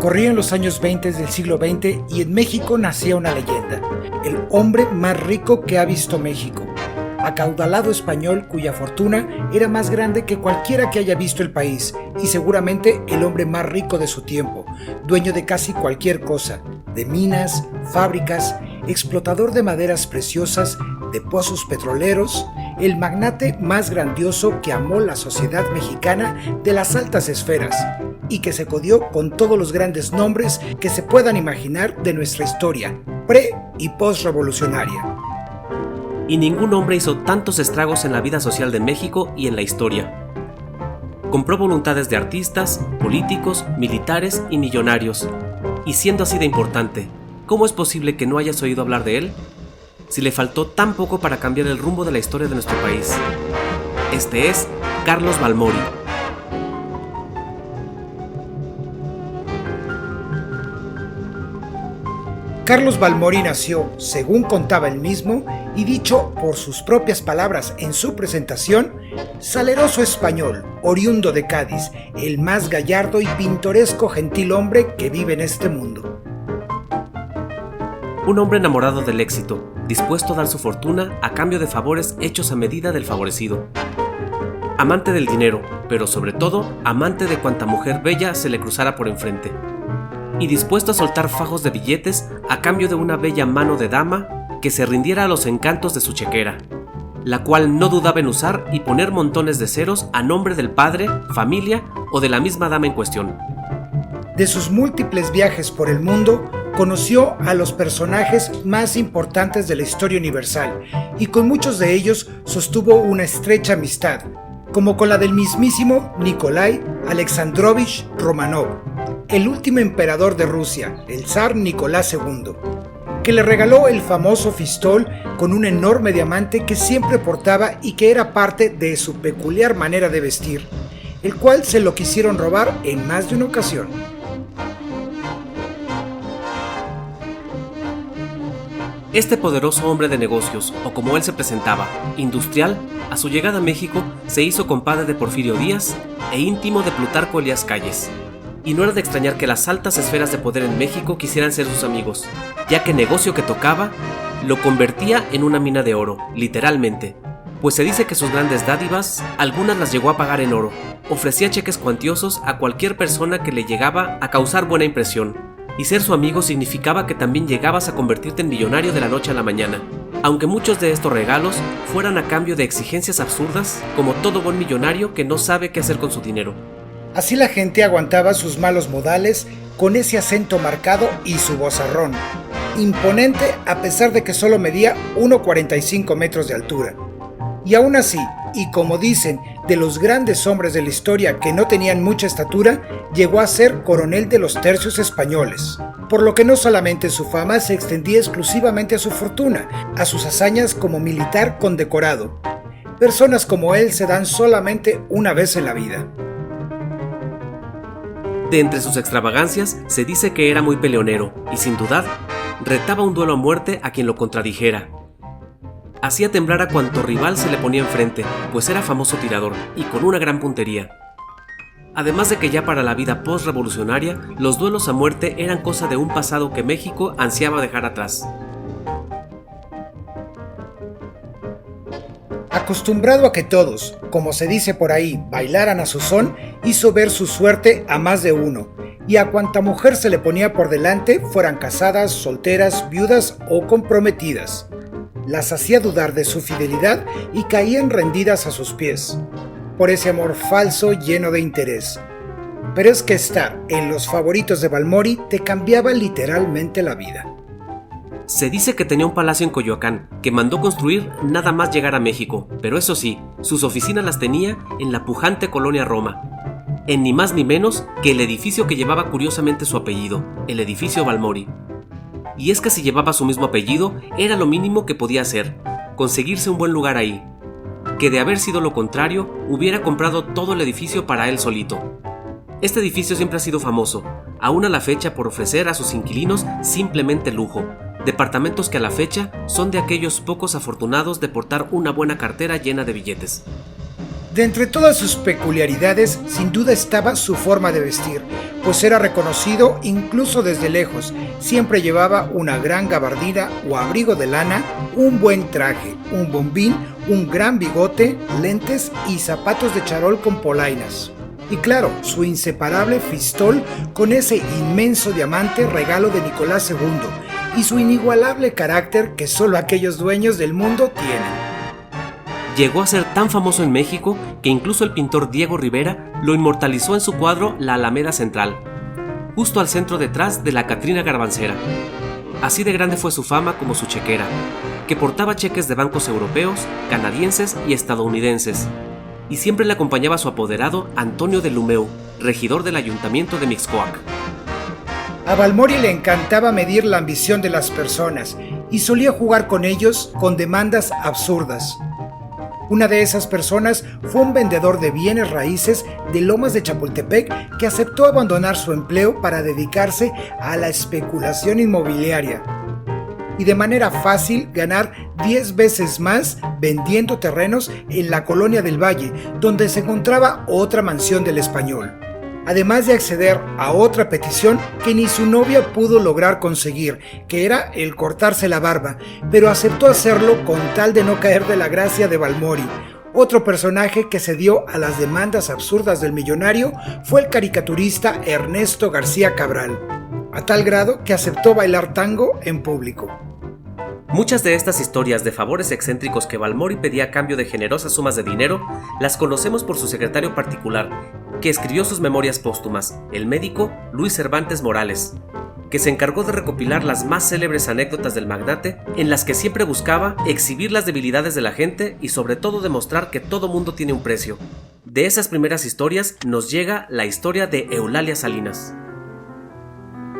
Corrían los años 20 del siglo XX y en México nacía una leyenda, el hombre más rico que ha visto México. Acaudalado español cuya fortuna era más grande que cualquiera que haya visto el país y seguramente el hombre más rico de su tiempo, dueño de casi cualquier cosa, de minas, fábricas, explotador de maderas preciosas, de pozos petroleros, el magnate más grandioso que amó la sociedad mexicana de las altas esferas y que se codió con todos los grandes nombres que se puedan imaginar de nuestra historia, pre- y post-revolucionaria. Y ningún hombre hizo tantos estragos en la vida social de México y en la historia. Compró voluntades de artistas, políticos, militares y millonarios. Y siendo así de importante, ¿cómo es posible que no hayas oído hablar de él? Si le faltó tan poco para cambiar el rumbo de la historia de nuestro país. Este es Carlos Balmori. Carlos Balmori nació, según contaba él mismo, y dicho por sus propias palabras en su presentación, saleroso español, oriundo de Cádiz, el más gallardo y pintoresco gentilhombre que vive en este mundo. Un hombre enamorado del éxito, dispuesto a dar su fortuna a cambio de favores hechos a medida del favorecido. Amante del dinero, pero sobre todo, amante de cuanta mujer bella se le cruzara por enfrente. Y dispuesto a soltar fajos de billetes a cambio de una bella mano de dama que se rindiera a los encantos de su chequera, la cual no dudaba en usar y poner montones de ceros a nombre del padre, familia o de la misma dama en cuestión. De sus múltiples viajes por el mundo, conoció a los personajes más importantes de la historia universal y con muchos de ellos sostuvo una estrecha amistad, como con la del mismísimo Nikolai Alexandrovich Romanov, el último emperador de Rusia, el zar Nicolás II, que le regaló el famoso fistol con un enorme diamante que siempre portaba y que era parte de su peculiar manera de vestir, el cual se lo quisieron robar en más de una ocasión. Este poderoso hombre de negocios, o como él se presentaba, industrial, a su llegada a México se hizo compadre de Porfirio Díaz e íntimo de Plutarco Elías Calles. Y no era de extrañar que las altas esferas de poder en México quisieran ser sus amigos, ya que el negocio que tocaba lo convertía en una mina de oro, literalmente, pues se dice que sus grandes dádivas, algunas las llegó a pagar en oro. Ofrecía cheques cuantiosos a cualquier persona que le llegaba a causar buena impresión, y ser su amigo significaba que también llegabas a convertirte en millonario de la noche a la mañana, aunque muchos de estos regalos fueran a cambio de exigencias absurdas, como todo buen millonario que no sabe qué hacer con su dinero. Así la gente aguantaba sus malos modales con ese acento marcado y su vozarrón, imponente a pesar de que solo medía 1,45 metros de altura. Y aún así, y como dicen de los grandes hombres de la historia que no tenían mucha estatura, llegó a ser coronel de los tercios españoles, por lo que no solamente su fama se extendía exclusivamente a su fortuna, a sus hazañas como militar condecorado. Personas como él se dan solamente una vez en la vida. De entre sus extravagancias se dice que era muy peleonero y sin dudar retaba un duelo a muerte a quien lo contradijera. Hacía temblar a cuanto rival se le ponía enfrente, pues era famoso tirador y con una gran puntería. Además de que ya para la vida post-revolucionaria, los duelos a muerte eran cosa de un pasado que México ansiaba dejar atrás. Acostumbrado a que todos, como se dice por ahí, bailaran a su son, hizo ver su suerte a más de uno, y a cuanta mujer se le ponía por delante, fueran casadas, solteras, viudas o comprometidas. Las hacía dudar de su fidelidad y caían rendidas a sus pies, por ese amor falso lleno de interés. Pero es que estar en los favoritos de Balmori te cambiaba literalmente la vida. Se dice que tenía un palacio en Coyoacán, que mandó construir nada más llegar a México, pero eso sí, sus oficinas las tenía en la pujante colonia Roma, en ni más ni menos que el edificio que llevaba curiosamente su apellido, el edificio Balmori. Y es que si llevaba su mismo apellido, era lo mínimo que podía hacer, conseguirse un buen lugar ahí, que de haber sido lo contrario, hubiera comprado todo el edificio para él solito. Este edificio siempre ha sido famoso, aún a la fecha por ofrecer a sus inquilinos simplemente lujo, departamentos que a la fecha son de aquellos pocos afortunados de portar una buena cartera llena de billetes. De entre todas sus peculiaridades, sin duda estaba su forma de vestir, pues era reconocido incluso desde lejos. Siempre llevaba una gran gabardina o abrigo de lana, un buen traje, un bombín, un gran bigote, lentes y zapatos de charol con polainas. Y claro, su inseparable fistol con ese inmenso diamante regalo de Nicolás II y su inigualable carácter que solo aquellos dueños del mundo tienen. Llegó a ser tan famoso en México que incluso el pintor Diego Rivera lo inmortalizó en su cuadro La Alameda Central, justo al centro detrás de la Catrina Garbancera. Así de grande fue su fama como su chequera, que portaba cheques de bancos europeos, canadienses y estadounidenses, y siempre le acompañaba su apoderado Antonio de Lumeu, regidor del ayuntamiento de Mixcoac. A Balmori le encantaba medir la ambición de las personas y solía jugar con ellos con demandas absurdas. Una de esas personas fue un vendedor de bienes raíces de Lomas de Chapultepec que aceptó abandonar su empleo para dedicarse a la especulación inmobiliaria y de manera fácil ganar 10 veces más vendiendo terrenos en la Colonia del Valle, donde se encontraba otra mansión del Español. Además de acceder a otra petición que ni su novia pudo lograr conseguir, que era el cortarse la barba, pero aceptó hacerlo con tal de no caer de la gracia de Balmori. Otro personaje que se dio a las demandas absurdas del millonario fue el caricaturista Ernesto García Cabral, a tal grado que aceptó bailar tango en público. Muchas de estas historias de favores excéntricos que Balmori pedía a cambio de generosas sumas de dinero las conocemos por su secretario particular, que escribió sus memorias póstumas, el médico Luis Cervantes Morales, que se encargó de recopilar las más célebres anécdotas del magnate, en las que siempre buscaba exhibir las debilidades de la gente y sobre todo demostrar que todo mundo tiene un precio. De esas primeras historias nos llega la historia de Eulalia Salinas.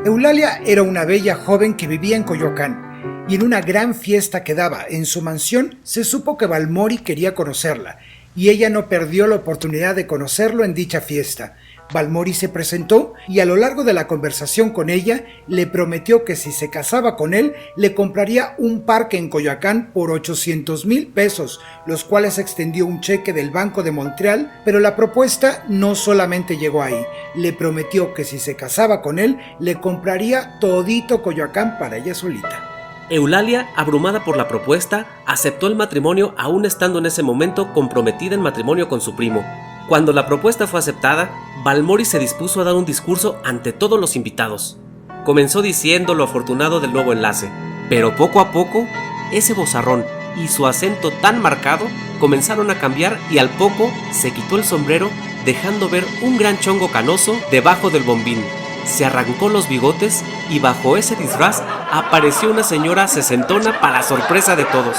Eulalia era una bella joven que vivía en Coyoacán, y en una gran fiesta que daba en su mansión se supo que Balmori quería conocerla, y ella no perdió la oportunidad de conocerlo en dicha fiesta. Balmori se presentó y a lo largo de la conversación con ella le prometió que si se casaba con él le compraría un parque en Coyoacán por 800,000 pesos, los cuales extendió un cheque del Banco de Montreal, pero la propuesta no solamente llegó ahí, le prometió que si se casaba con él le compraría todito Coyoacán para ella solita. Eulalia, abrumada por la propuesta, aceptó el matrimonio aún estando en ese momento comprometida en matrimonio con su primo. Cuando la propuesta fue aceptada, Balmori se dispuso a dar un discurso ante todos los invitados. Comenzó diciendo lo afortunado del nuevo enlace, pero poco a poco, ese vozarrón y su acento tan marcado comenzaron a cambiar y al poco se quitó el sombrero dejando ver un gran chongo canoso debajo del bombín. Se arrancó los bigotes y bajo ese disfraz apareció una señora sesentona para sorpresa de todos.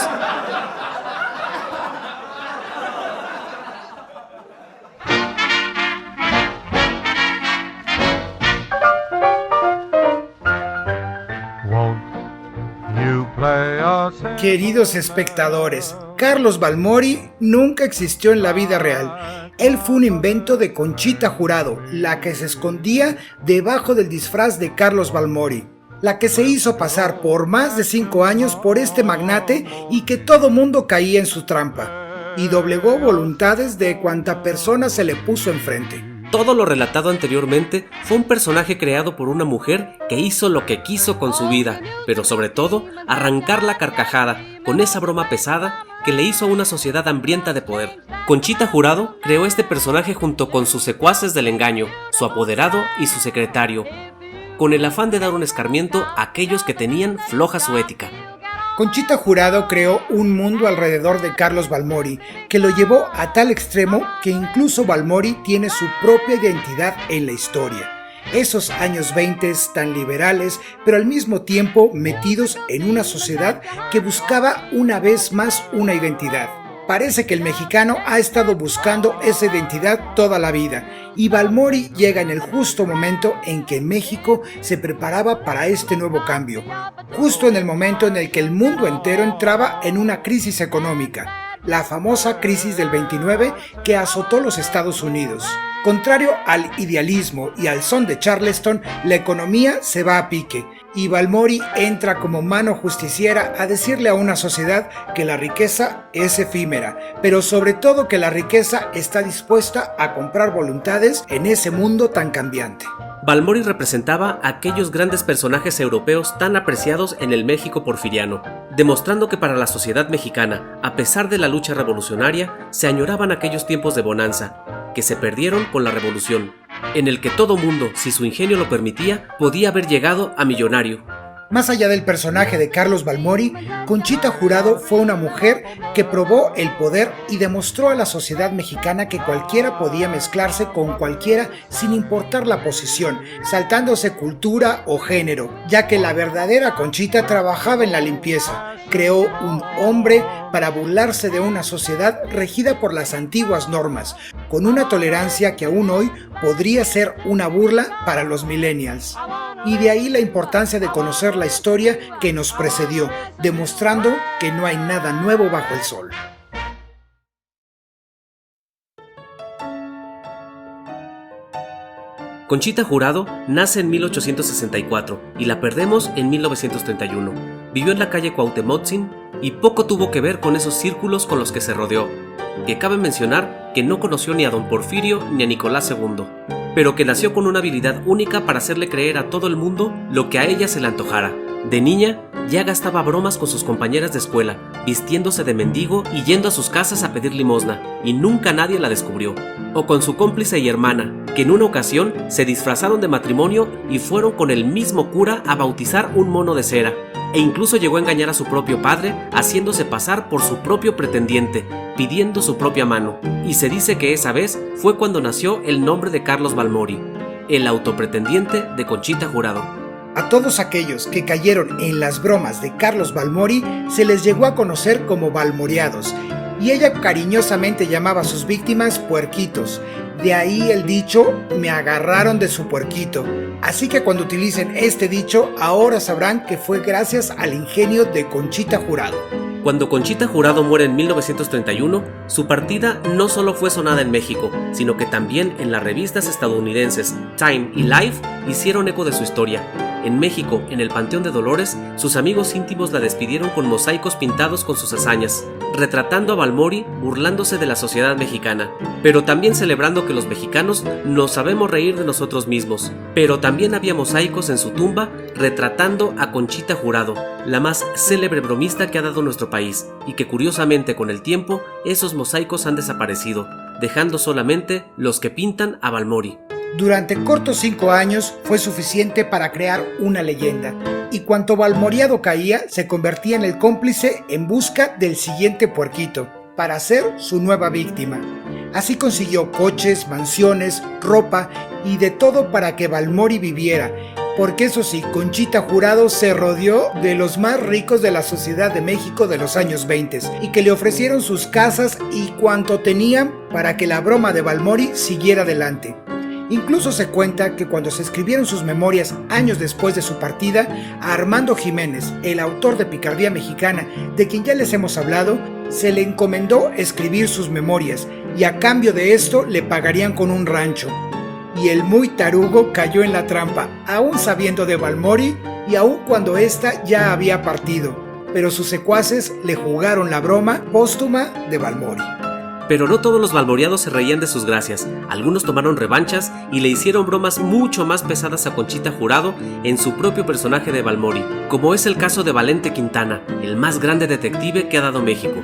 Queridos espectadores, Carlos Balmori nunca existió en la vida real. Él fue un invento de Conchita Jurado, la que se escondía debajo del disfraz de Carlos Balmori, la que se hizo pasar por más de 5 años por este magnate y que todo mundo caía en su trampa, y doblegó voluntades de cuanta persona se le puso enfrente. Todo lo relatado anteriormente fue un personaje creado por una mujer que hizo lo que quiso con su vida, pero sobre todo arrancar la carcajada con esa broma pesada que le hizo a una sociedad hambrienta de poder. Conchita Jurado creó este personaje junto con sus secuaces del engaño, su apoderado y su secretario, con el afán de dar un escarmiento a aquellos que tenían floja su ética. Conchita Jurado creó un mundo alrededor de Carlos Balmori que lo llevó a tal extremo que incluso Balmori tiene su propia identidad en la historia. Esos años 20 tan liberales, pero al mismo tiempo metidos en una sociedad que buscaba una vez más una identidad. Parece que el mexicano ha estado buscando esa identidad toda la vida, y Balmori llega en el justo momento en que México se preparaba para este nuevo cambio, justo en el momento en el que el mundo entero entraba en una crisis económica, la famosa crisis del 29 que azotó los Estados Unidos. Contrario al idealismo y al son de Charleston, la economía se va a pique, y Balmori entra como mano justiciera a decirle a una sociedad que la riqueza es efímera, pero sobre todo que la riqueza está dispuesta a comprar voluntades en ese mundo tan cambiante. Balmori representaba a aquellos grandes personajes europeos tan apreciados en el México porfiriano, demostrando que para la sociedad mexicana, a pesar de la lucha revolucionaria, se añoraban aquellos tiempos de bonanza, que se perdieron con la revolución, en el que todo mundo, si su ingenio lo permitía, podía haber llegado a millonario. Más allá del personaje de Carlos Balmori, Conchita Jurado fue una mujer que probó el poder y demostró a la sociedad mexicana que cualquiera podía mezclarse con cualquiera sin importar la posición, saltándose cultura o género, ya que la verdadera Conchita trabajaba en la limpieza. Creó un hombre para burlarse de una sociedad regida por las antiguas normas, con una tolerancia que aún hoy podría ser una burla para los millennials. Y de ahí la importancia de conocer la historia que nos precedió, demostrando que no hay nada nuevo bajo el sol. Conchita Jurado nace en 1864 y la perdemos en 1931. Vivió en la calle Cuauhtemotzin y poco tuvo que ver con esos círculos con los que se rodeó, que cabe mencionar que no conoció ni a don Porfirio ni a Nicolás II, pero que nació con una habilidad única para hacerle creer a todo el mundo lo que a ella se le antojara. De niña, ya gastaba bromas con sus compañeras de escuela, vistiéndose de mendigo y yendo a sus casas a pedir limosna, y nunca nadie la descubrió. O con su cómplice y hermana, que en una ocasión se disfrazaron de matrimonio y fueron con el mismo cura a bautizar un mono de cera, e incluso llegó a engañar a su propio padre, haciéndose pasar por su propio pretendiente, pidiendo su propia mano. Y se dice que esa vez fue cuando nació el nombre de Carlos Balmori, el autopretendiente de Conchita Jurado. A todos aquellos que cayeron en las bromas de Carlos Balmori se les llegó a conocer como balmoriados, y ella cariñosamente llamaba a sus víctimas puerquitos. De ahí el dicho, me agarraron de su puerquito. Así que cuando utilicen este dicho, ahora sabrán que fue gracias al ingenio de Conchita Jurado. Cuando Conchita Jurado muere en 1931, su partida no solo fue sonada en México, sino que también en las revistas estadounidenses Time y Life hicieron eco de su historia. En México, en el Panteón de Dolores, sus amigos íntimos la despidieron con mosaicos pintados con sus hazañas, retratando a Balmori burlándose de la sociedad mexicana, pero también celebrando que los mexicanos nos sabemos reír de nosotros mismos. Pero también había mosaicos en su tumba retratando a Conchita Jurado, la más célebre bromista que ha dado nuestro país, y que curiosamente con el tiempo esos mosaicos han desaparecido, dejando solamente los que pintan a Balmori. Durante cortos 5 años fue suficiente para crear una leyenda, y cuanto balmoriado caía se convertía en el cómplice en busca del siguiente puerquito, para ser su nueva víctima. Así consiguió coches, mansiones, ropa y de todo para que Balmori viviera, porque eso sí, Conchita Jurado se rodeó de los más ricos de la sociedad de México de los años 20 y que le ofrecieron sus casas y cuanto tenían para que la broma de Balmori siguiera adelante. Incluso se cuenta que cuando se escribieron sus memorias años después de su partida, a Armando Jiménez, el autor de Picardía Mexicana, de quien ya les hemos hablado, se le encomendó escribir sus memorias y a cambio de esto le pagarían con un rancho. Y el muy tarugo cayó en la trampa, aún sabiendo de Balmori y aún cuando ésta ya había partido, pero sus secuaces le jugaron la broma póstuma de Balmori. Pero no todos los balmoriados se reían de sus gracias, algunos tomaron revanchas y le hicieron bromas mucho más pesadas a Conchita Jurado en su propio personaje de Balmori, como es el caso de Valente Quintana, el más grande detective que ha dado México,